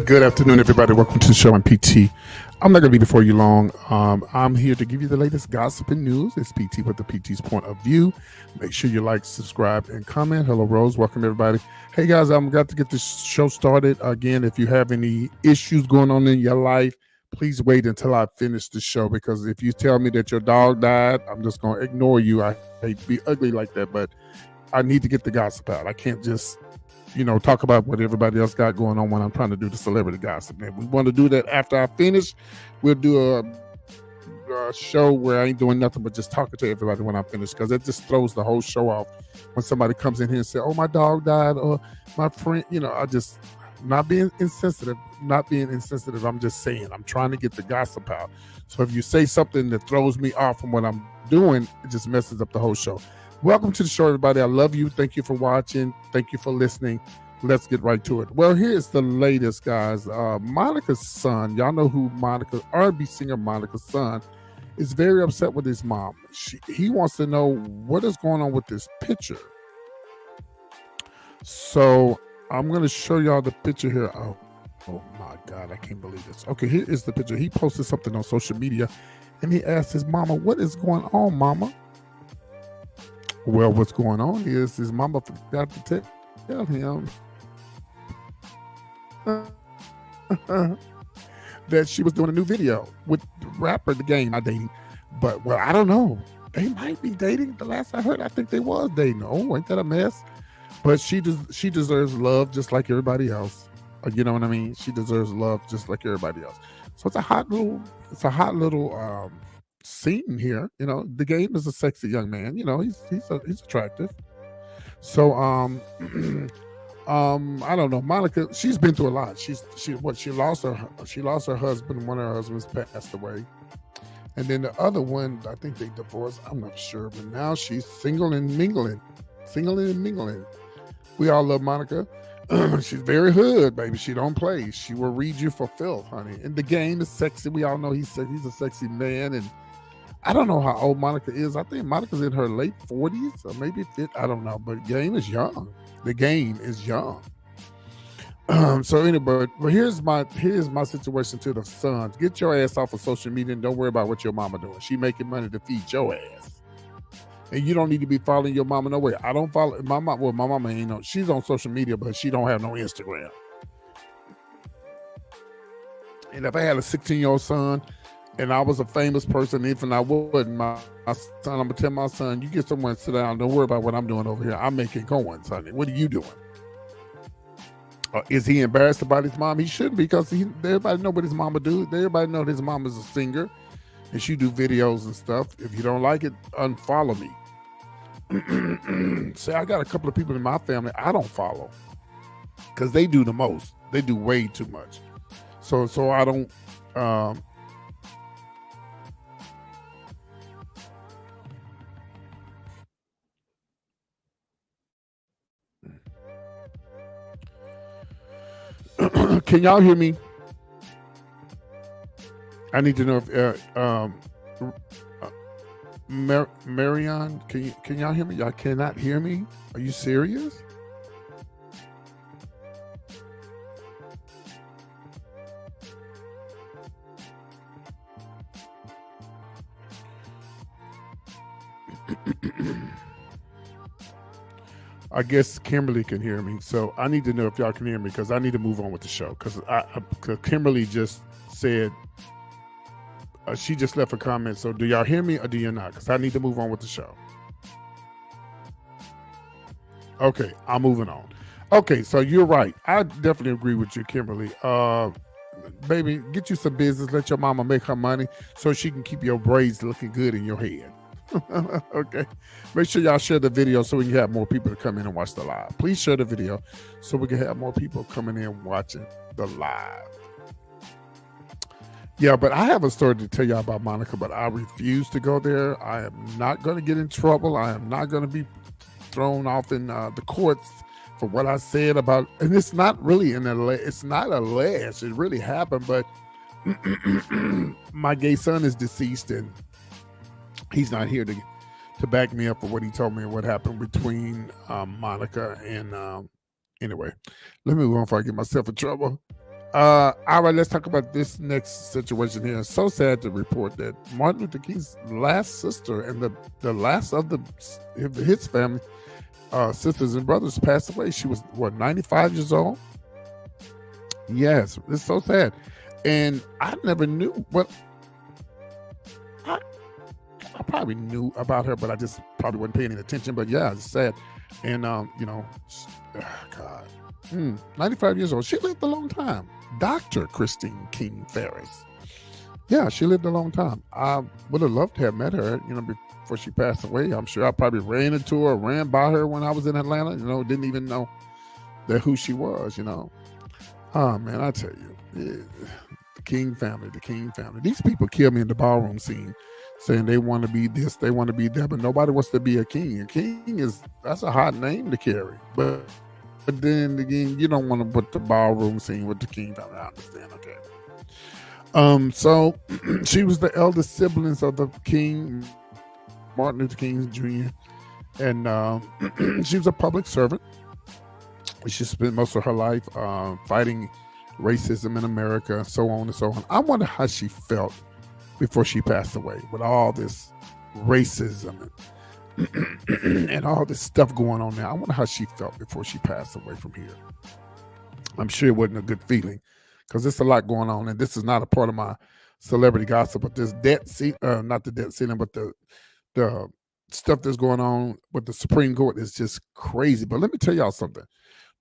Good afternoon, everybody. Welcome to the show. I'm PT. I'm not going to be before you long. I'm here to give you the latest gossip and news. It's PT with the PT's point of view. Make sure you like, subscribe, and comment. Hello, Rose. Welcome, everybody. Hey, guys, I'm got to get this show started. Again, if you have any issues going on in your life, please wait until I finish the show, because if you tell me that your dog died, I'm just going to ignore you. I hate to be ugly like that, but I need to get the gossip out. I can't just talk about what everybody else got going on when I'm trying to do the celebrity gossip. And we want to do that after I finish. We'll do a show where I ain't doing nothing but just talking to everybody when I finish, because it just throws the whole show off when somebody comes in here and say, oh, my dog died, or my friend, I just not being insensitive. I'm just saying, I'm trying to get the gossip out. So if you say something that throws me off from what I'm doing, it just messes up the whole show. Welcome to the show, everybody. I love you. Thank you for watching. Thank you for listening. Let's get right to it. Well, here's the latest, guys. Monica's son, y'all know who R&B singer Monica's son, is very upset with his mom. He wants to know what is going on with this picture. So I'm going to show y'all the picture here. Oh my God, I can't believe this. Okay, here is the picture. He posted something on social media, and he asked his mama, what is going on, mama? Well, what's going on is his mama forgot to tell him that she was doing a new video with the rapper The Game. Not dating, but well, I don't know. They might be dating. The last I heard, I think they was dating. Oh, ain't that a mess? But she deserves love just like everybody else. You know what I mean? She deserves love just like everybody else. So it's a hot little scene here. The Game is a sexy young man. He's attractive. So I don't know. Monica, she's been through a lot. She lost her husband. One of her husbands passed away, and then the other one, I think they divorced. I'm not sure, but now she's single and mingling. We all love Monica. She's very hood, baby. She don't play. She will read you for filth, honey. And The Game is sexy. We all know he's a sexy man, and I don't know how old Monica is. I think Monica's in her late 40s or maybe 50. I don't know, but Game is young. The Game is young. So anyway, but here's my situation to the sons. Get your ass off of social media and don't worry about what your mama doing. She making money to feed your ass. And you don't need to be following your mama no way. I don't follow my mom. Well, my mama ain't no. She's on social media, but she don't have no Instagram. And if I had a 16-year-old son and I was a famous person, even I wouldn't, my son, I'm gonna tell my son, you get somewhere and sit down. Don't worry about what I'm doing over here. I'm making coins, honey. What are you doing? Is he embarrassed about his mom? He shouldn't, because everybody know what his mama do. Everybody know his mom is a singer, and she do videos and stuff. If you don't like it, unfollow me. See, I got a couple of people in my family I don't follow because they do the most. They do way too much. So I don't. Can y'all hear me? I need to know if Marion, can y'all hear me? Y'all cannot hear me? Are you serious? I guess Kimberly can hear me, so I need to know if y'all can hear me because I need to move on with the show. Cause Kimberly just said she just left a comment. So do y'all hear me or do you not? Because I need to move on with the show. Okay, I'm moving on. Okay, so you're right. I definitely agree with you, Kimberly. Baby, get you some business. Let your mama make her money so she can keep your braids looking good in your head. Okay. Make sure y'all share the video so we can have more people to come in and watch the live. Please share the video so we can have more people coming in watching the live. Yeah, but I have a story to tell y'all about Monica, but I refuse to go there. I am not going to get in trouble. I am not going to be thrown off in the courts for what I said about, and it's not really it's not alleged. It really happened, but my gay son is deceased and he's not here to back me up for what he told me and what happened between Monica and anyway. Let me move on before I get myself in trouble. All right, let's talk about this next situation here. It's so sad to report that Martin Luther King's last sister and the last of his family, sisters and brothers, passed away. She was 95 years old. Yes, it's so sad, and I never knew. Well, I probably knew about her, but I just probably wasn't paying any attention. But yeah, it's sad, and God, 95 years old. She lived a long time. Dr. Christine King Ferris. Yeah, she lived a long time. I would have loved to have met her, before she passed away. I'm sure I probably ran into her, ran by her when I was in Atlanta, didn't even know who she was, Oh, man, I tell you, the King family. These people kill me in the ballroom scene saying they want to be this, they want to be that, but nobody wants to be a king. A king that's a hot name to carry. But then again, you don't want to put the ballroom scene with the king family. I understand, okay. So she was the eldest siblings of the king, Martin Luther King Jr., and she was a public servant. She spent most of her life fighting racism in America, so on and so on. I wonder how she felt before she passed away with all this racism and all this stuff going on now. I wonder how she felt before she passed away from here. I'm sure it wasn't a good feeling because there's a lot going on, and this is not a part of my celebrity gossip, but this not the debt ceiling, but the stuff that's going on with the Supreme Court is just crazy. But let me tell y'all something.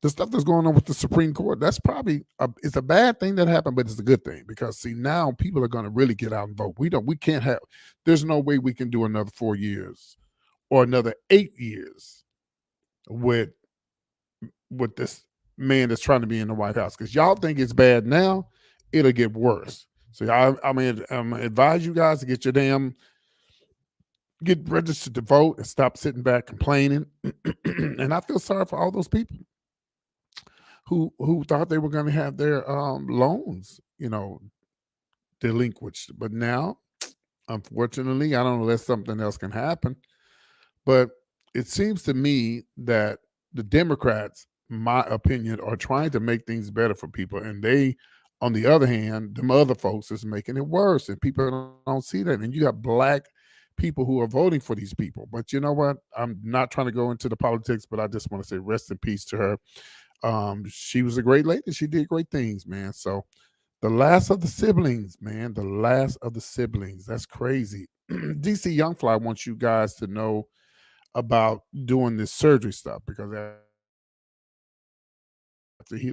The stuff that's going on with the Supreme Court, that's probably it's a bad thing that happened, but it's a good thing because see now people are going to really get out and vote. We can't have. There's no way we can do another 4 years or another 8 years with this man that's trying to be in the White House because y'all think it's bad now, it'll get worse. So I'm gonna advise you guys to get registered to vote and stop sitting back complaining. And I feel sorry for all those people who thought they were going to have their loans, delinquished. But now, unfortunately, I don't know, unless something else can happen. But it seems to me that the Democrats, my opinion, are trying to make things better for people. And they, on the other hand, them other folks is making it worse. And people don't see that. And you got black people who are voting for these people. But you know what? I'm not trying to go into the politics, but I just want to say rest in peace to her. She was a great lady. She did great things, man. So the last of the siblings, man, the last of the siblings. That's crazy. DC Youngfly wants you guys to know about doing this surgery stuff because after he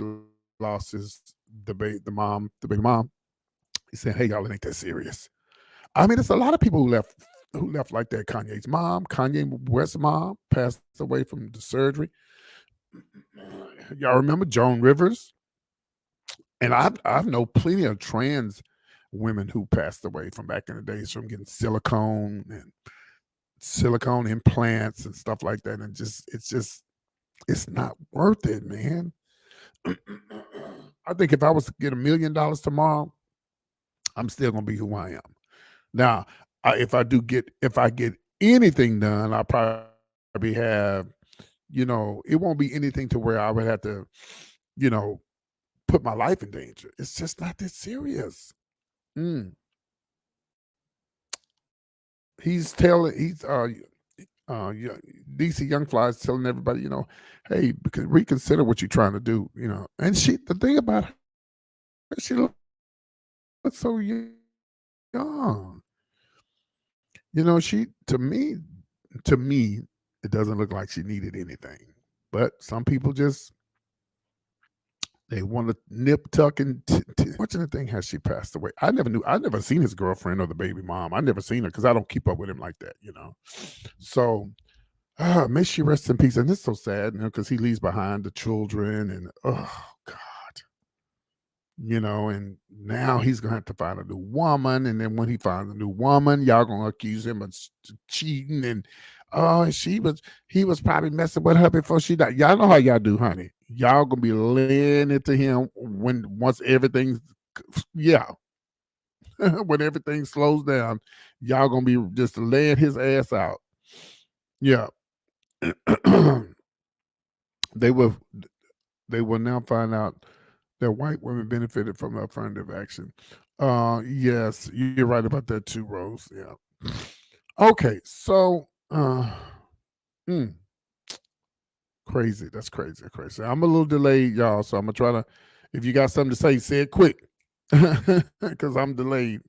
lost the baby mom, he said, "Hey, y'all, it ain't that serious." I mean, there's a lot of people who left like that. Kanye West's mom passed away from the surgery. Y'all remember Joan Rivers? And I've know plenty of trans women who passed away from back in the days from getting silicone implants and stuff like that. And it's not worth it, man. I think if I was to get $1 million tomorrow, I'm still gonna be who I am. Now, if I get anything done, I'll probably have, it won't be anything to where I would have to, put my life in danger. It's just not that serious. Mm. He's telling Yeah, DC Young Fly is telling everybody, hey, reconsider what you're trying to do, And the thing about her, she looks so young. She to me, it doesn't look like she needed anything. But some people just they want to nip, tuck, and fortunate thing has she passed away. I never seen his girlfriend or the baby mom. I never seen her because I don't keep up with him like that. So may she rest in peace. And it's so sad, because he leaves behind the children and oh God. And now he's gonna have to find a new woman. And then when he finds a new woman, y'all gonna accuse him of cheating. And oh, he was probably messing with her before she died. Y'all know how y'all do, honey. Y'all gonna be laying it to him once everything's yeah, when everything slows down, y'all gonna be just laying his ass out. Yeah. they will they will now find out that white women benefited from affirmative action. Yes, you're right about that too, Rose. Yeah. Okay, so mm, crazy. That's crazy. Crazy. I'm a little delayed, y'all. So I'm gonna try to. If you got something to say it quick, because I'm delayed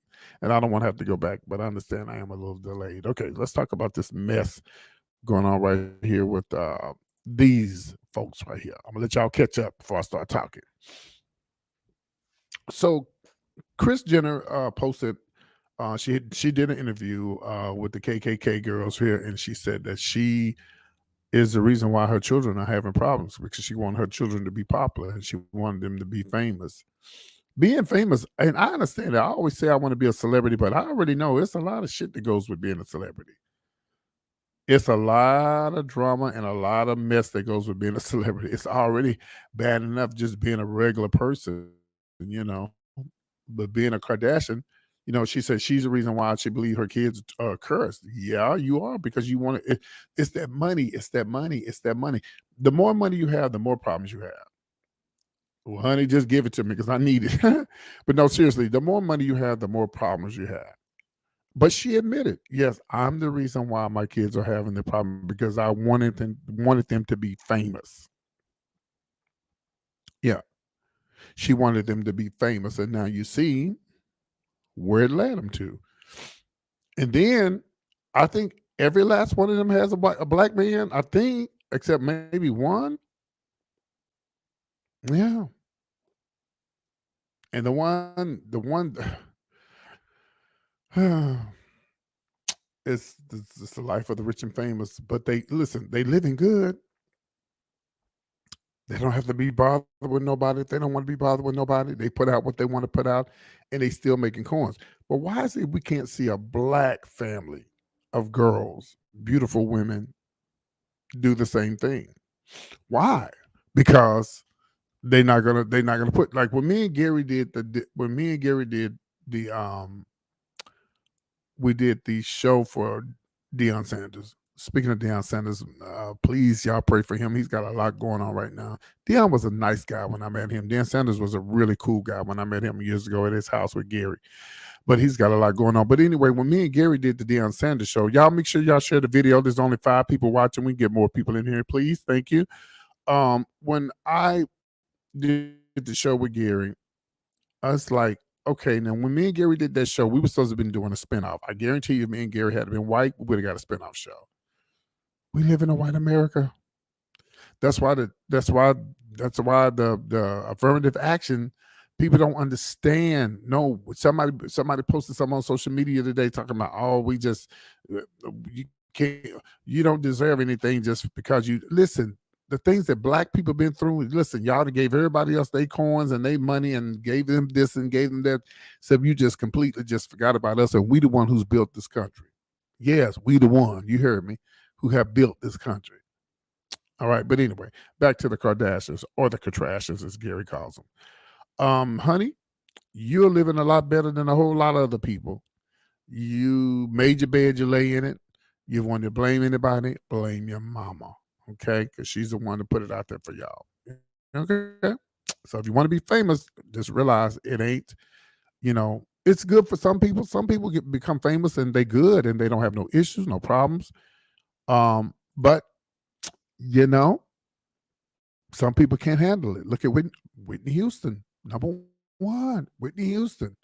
and I don't want to have to go back. But I understand I am a little delayed. Okay, let's talk about this mess going on right here with these folks right here. I'm gonna let y'all catch up before I start talking. So Chris Jenner posted. She did an interview with the KKK girls here, and she said that she is the reason why her children are having problems because she wanted her children to be popular and she wanted them to be famous. Being famous, and I understand that. I always say I want to be a celebrity, but I already know it's a lot of shit that goes with being a celebrity. It's a lot of drama and a lot of mess that goes with being a celebrity. It's already bad enough just being a regular person, But being a Kardashian, she said she's the reason why she believes her kids are cursed. Yeah, you are because you want to. It's that money. It's that money. It's that money. The more money you have, the more problems you have. Well, honey, just give it to me because I need it. But no, seriously, the more money you have, the more problems you have. But she admitted, yes, I'm the reason why my kids are having the problem because I wanted them to be famous. Yeah, she wanted them to be famous, and now you see where it led them to. And then I think every last one of them has a black man. I think, except maybe one. Yeah, and the one, it's the life of the rich and famous. But they listen. They living good. They don't have to be bothered with nobody. If they don't want to be bothered with nobody, they put out what they want to put out, and they still making coins. But why is it we can't see a black family of girls, beautiful women, do the same thing? Why? Because they're not gonna put like when me and Gary did the we did the show for Deion Sanders. Speaking of Deion Sanders, please y'all pray for him. He's got a lot going on right now. Deion was a nice guy when I met him. Deion Sanders was a really cool guy when I met him years ago at his house with Gary. But he's got a lot going on. But anyway, when me and Gary did the Deion Sanders show, y'all make sure y'all share the video. There's only 5 people watching. We get more people in here, please. Thank you. When I did the show with Gary, I was like, okay, now when me and Gary did that show, we were supposed to have been doing a spinoff. I guarantee you, if me and Gary had been white, we would have got a spinoff show. We live in a white America. That's why the affirmative action people don't understand. No, somebody posted something on social media today talking about, oh, we just you can't you don't deserve anything just because you listen. The things that black people been through, listen, y'all gave everybody else their coins and their money and gave them this and gave them that. So you just completely just forgot about us, and we the one who's built this country. Yes, we the one, you heard me, who have built this country. All right, but anyway, back to the Kardashians or the Kardashians, as Gary calls them. Honey, you're living a lot better than a whole lot of other people. You made your bed, you lay in it. You want to blame anybody? Blame your mama, okay? Because she's the one to put it out there for y'all. Okay. So if you want to be famous, just realize it ain't. It's good for some people. Some people become famous and they good and they don't have no issues, no problems. But you know, some people can't handle it. Look at Whitney Houston, number one. Whitney Houston.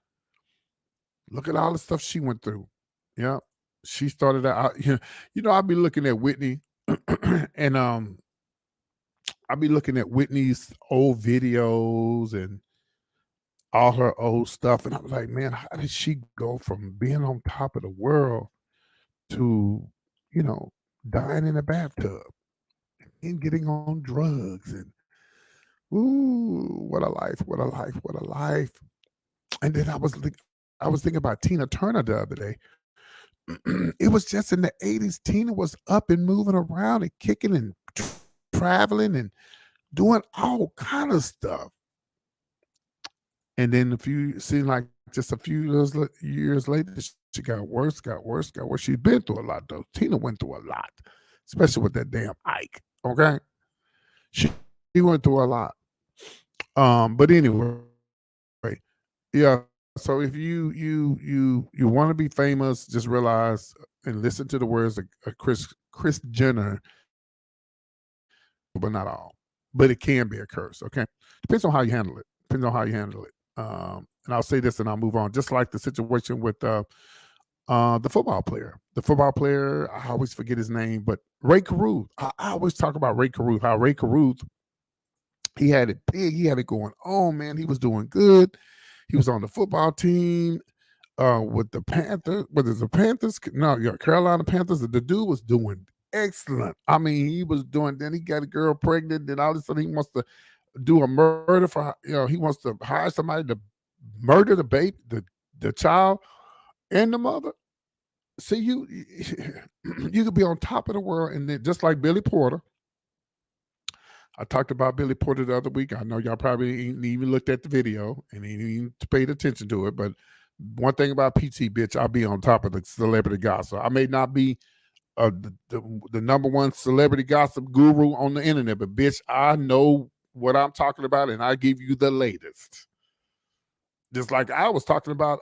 Look at all the stuff she went through. Yeah, she started out. I'd be looking at Whitney, and I'd be looking at Whitney's old videos and all her old stuff, and I was like, man, how did she go from being on top of the world to, you know, dying in a bathtub and getting on drugs and ooh, what a life, what a life, what a life. And then I was thinking about Tina Turner the other day. It was just in the 80s. Tina was up and moving around and kicking and traveling and doing all kind of stuff. And then seemed like just a few years later, she got worse, got worse, got worse. She's been through a lot, though. Tina went through a lot, especially with that damn Ike. Okay, she, she went through a lot. But anyway, yeah. So if you want to be famous, just realize and listen to the words of Chris Jenner, but not all. But it can be a curse. Okay, depends on how you handle it. Depends on how you handle it. And I'll say this, and I'll move on. Just like the situation with the football player. The football player, I always forget his name, but Ray Caruth. I always talk about Ray Caruth. How Ray Caruth, he had it big. He had it going on, man. He was doing good. He was on the football team with the Panthers. Whether it's the Panthers, no, yeah, Carolina Panthers. The dude was doing excellent. I mean, he was doing. Then he got a girl pregnant. Then all of a sudden, he wants to do a murder for. He wants to hire somebody to murder the baby, the child, and the mother. See, you could be on top of the world, and then just like Billy Porter. I talked about Billy Porter the other week. I know y'all probably ain't even looked at the video and ain't even paid attention to it. But one thing about PT, bitch, I'll be on top of the celebrity gossip. I may not be the number one celebrity gossip guru on the internet, but bitch, I know what I'm talking about, and I give you the latest. Just like I was talking about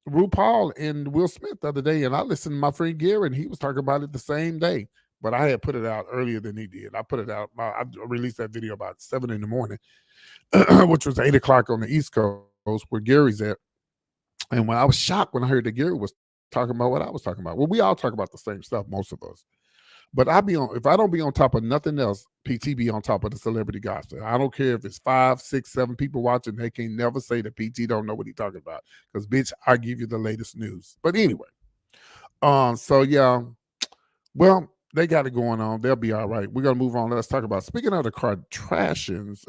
RuPaul and Will Smith the other day, and I listened to my friend Gary, and he was talking about it the same day. But I had put it out earlier than he did. I put it out. I released that video about 7 in the morning, which was 8 o'clock on the East Coast, where Gary's at. And when I was shocked when I heard that Gary was talking about what I was talking about. Well, we all talk about the same stuff, most of us. But if I don't be on top of nothing else, PT be on top of the celebrity gossip. I don't care if it's 5, 6, 7 people watching. They can never say that PT don't know what he talking about. Because bitch, I give you the latest news. But anyway, so yeah, well, they got it going on. They'll be all right. We're gonna move on. Let's talk about speaking of the Kardashians.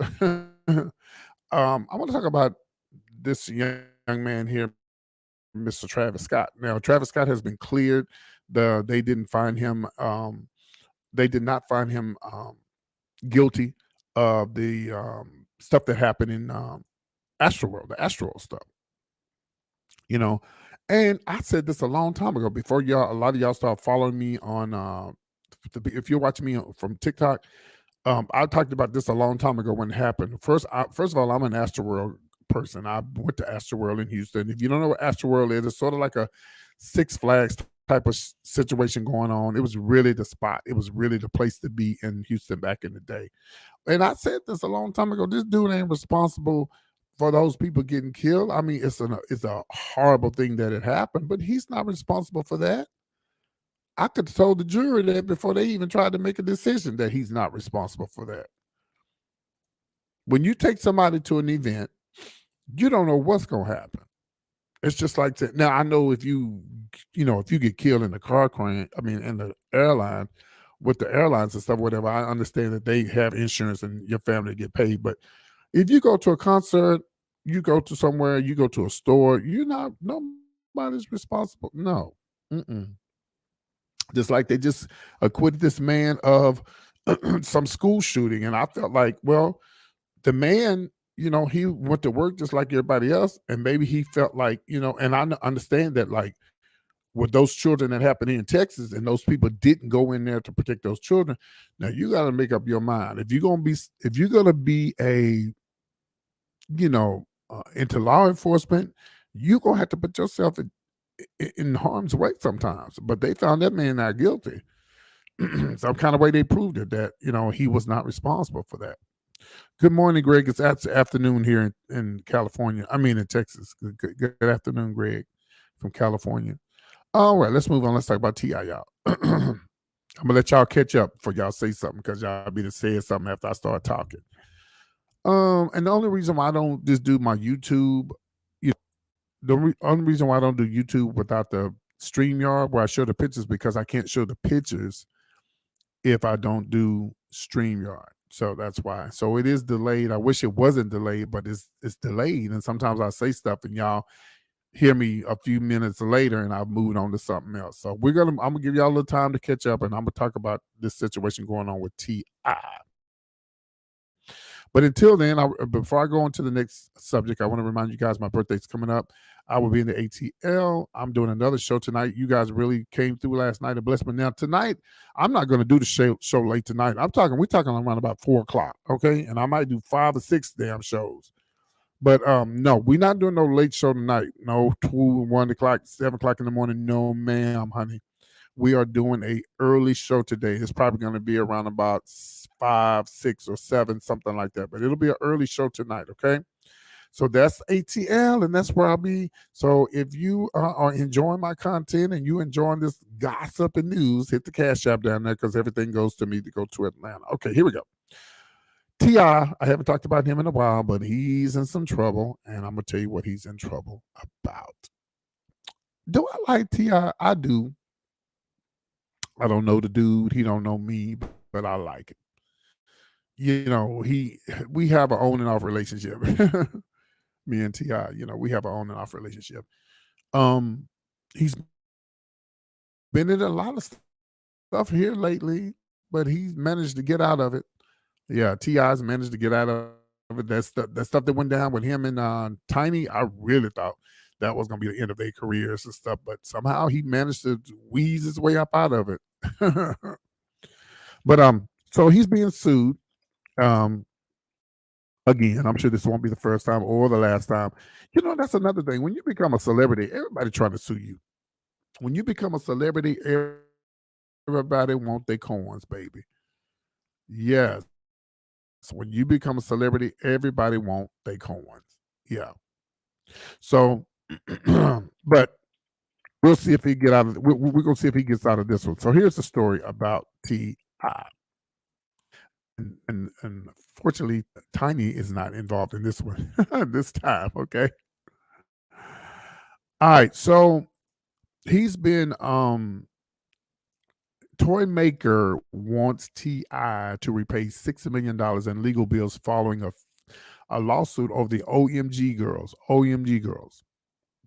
I want to talk about this young man here, Mr. Travis Scott. Now, Travis Scott has been cleared. They didn't find him. They did not find him guilty of the stuff that happened in Astroworld, the Astro stuff. You know, and I said this a long time ago. Before a lot of y'all start following me on. If you're watching me from TikTok, I talked about this a long time ago when it happened. First of all, I'm an Astroworld person. I went to Astroworld in Houston. If you don't know what Astroworld is, it's sort of like a Six Flags type of situation going on. It was really the spot. It was really the place to be in Houston back in the day. And I said this a long time ago. This dude ain't responsible for those people getting killed. I mean, it's a horrible thing that it happened, but he's not responsible for that. I could have told the jury that before they even tried to make a decision that he's not responsible for that. When you take somebody to an event, you don't know what's going to happen. It's just like now. I know if you get killed in the car crash, I mean, in the airline with the airlines and stuff, whatever. I understand that they have insurance and your family get paid. But if you go to a concert, you go to somewhere, you go to a store, nobody's responsible. No. Mm-mm. Just like they just acquitted this man of some school shooting. And I felt like, well, the man, he went to work just like everybody else. And maybe he felt like, and I understand that, like, with those children that happened in Texas and those people didn't go in there to protect those children. Now you got to make up your mind. If you're going to be into law enforcement, you're going to have to put yourself in harm's way sometimes. But they found that man not guilty. some kind of way they proved it that he was not responsible for that. Good morning, Greg. It's afternoon here in California. I mean, in Texas. Good afternoon, Greg, from California. All right, let's move on. Let's talk about Ti, y'all. I'm gonna let y'all catch up before y'all say something because y'all be to say something after I start talking. And the only reason why I don't just do my YouTube, you only reason why I don't do YouTube without the StreamYard where I show the pictures because I can't show the pictures if I don't do StreamYard. So that's why. So it is delayed. I wish it wasn't delayed, but it's delayed. And sometimes I say stuff and y'all hear me a few minutes later and I've moved on to something else. So I'm gonna give y'all a little time to catch up and I'm gonna talk about this situation going on with T.I. But until then, before I go on to the next subject, I want to remind you guys my birthday's coming up. I will be in the ATL. I'm doing another show tonight. You guys really came through last night and blessed me. Now tonight, I'm not going to do the show late tonight. We're talking around about 4:00, okay? And I might do 5 or 6 damn shows. But no, we're not doing no late show tonight. No 2, 1 o'clock, 7 o'clock in the morning. No, ma'am, honey. We are doing a early show today. It's probably going to be around about 5, 6, or 7, something like that. But it'll be an early show tonight, okay? So that's ATL, and that's where I'll be. So if you are enjoying my content and you enjoying this gossip and news, hit the Cash App down there because everything goes to me to go to Atlanta. Okay, here we go. T.I., I haven't talked about him in a while, but he's in some trouble, and I'm going to tell you what he's in trouble about. Do I like T.I.? I do. I don't know the dude. He don't know me, but I like it. We have an on and off relationship. Me and T.I., we have an on and off relationship. Um, he's been in a lot of stuff here lately, but he's managed to get out of it. Yeah, T.I.'s managed to get out of it. That stuff that went down with him and Tiny, I really thought that was gonna be the end of their careers and stuff, but somehow he managed to wheeze his way up out of it. But so he's being sued. Um, Again, I'm sure this won't be the first time or the last time. That's another thing. When you become a celebrity, everybody trying to sue you. When you become a celebrity, everybody want their coins, baby. Yes. When you become a celebrity, everybody want their coins. Yeah. So, but we'll see if he get out of. We're gonna see if he gets out of this one. So here's the story about T.I. And fortunately, Tiny is not involved in this one this time. Okay. All right. So he's been toy maker wants T.I. to repay $6 million in legal bills following a lawsuit over the OMG girls. OMG girls.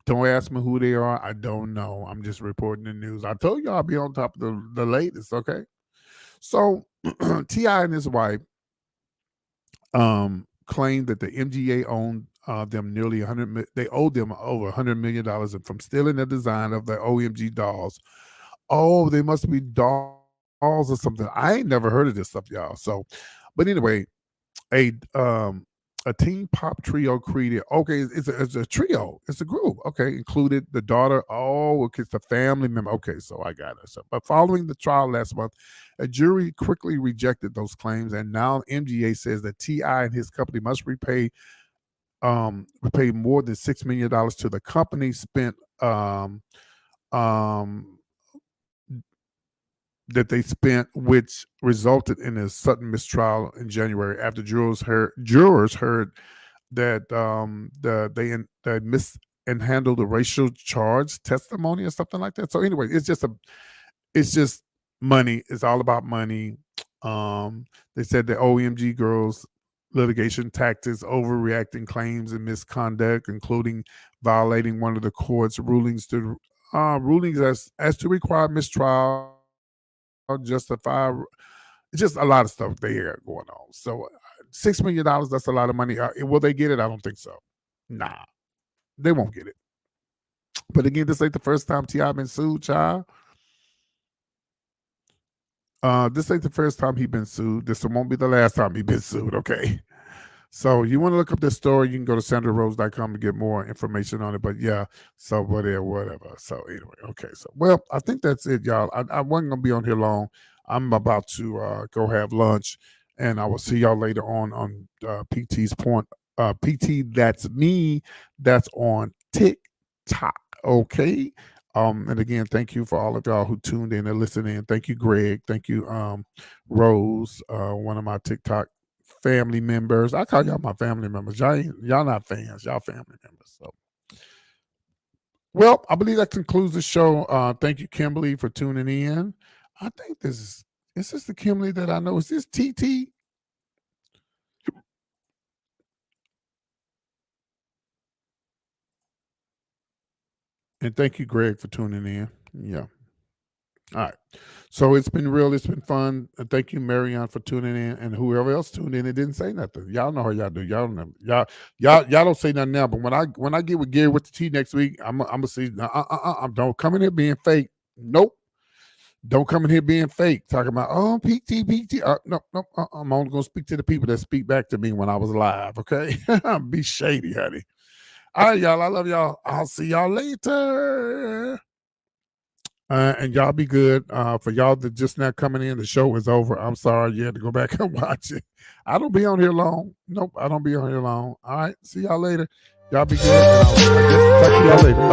Don't ask me who they are. I don't know. I'm just reporting the news. I told you I'll be on top of the latest. Okay. So T.I. and his wife claimed that the MGA owned them nearly 100. They owed them over $100 million from stealing the design of the OMG dolls. Oh, they must be dolls or something. I ain't never heard of this stuff, y'all. So, but anyway, a a teen pop trio created. Okay, it's a trio. It's a group. Okay, included the daughter. Oh, okay, it's the family member. Okay, so I got it. So, but following the trial last month, a jury quickly rejected those claims, and now MGA says that T.I. and his company must repay more than $6 million to the company spent um that they spent, which resulted in a sudden mistrial in January after jurors heard that they missed and handled a racial charge testimony or something like that. So anyway, it's just money. It's all about money. They said the OMG girls litigation tactics, overreacting claims and misconduct, including violating one of the court's rulings as to require mistrial, justify, just a lot of stuff they got going on. So $6 million, that's a lot of money. Will they get it? I don't think so. Nah, they won't get it. But again, this ain't the first time T.I. been sued, child. This ain't the first time he been sued. This won't be the last time he been sued, okay? So you want to look up this story, you can go to sandrarose.com to get more information on it. But yeah, so whatever. So anyway, okay. So well, I think that's it, y'all. I wasn't gonna be on here long. I'm about to go have lunch, and I will see y'all later on PT's point. PT, that's me. That's on TikTok. Okay. And again, thank you for all of y'all who tuned in and listened in. Thank you, Greg. Thank you, Rose, one of my TikTok family members. I call y'all my family members. Y'all not fans, y'all family members. So, well, I believe that concludes the show. Thank you, Kimberly, for tuning in. I think is this the Kimberly that I know? Is this TT? And thank you, Greg, for tuning in. Yeah. All right. So it's been real. It's been fun. And thank you, Marianne, for tuning in, and whoever else tuned in and didn't say nothing. Y'all know how y'all do. Y'all know. Y'all don't say nothing now. But when I get with Gary with the T next week, I'm gonna see. Don't come in here being fake. Nope. Don't come in here being fake. Talking about PT. No. I'm only gonna speak to the people that speak back to me when I was live. Okay. Be shady, honey. All right, y'all. I love y'all. I'll see y'all later. And y'all be good. For y'all that just now coming in, the show is over. I'm sorry you had to go back and watch it. I don't be on here long. Nope, I don't be on here long. All right, see y'all later. Y'all be good. And I guess talk to y'all later.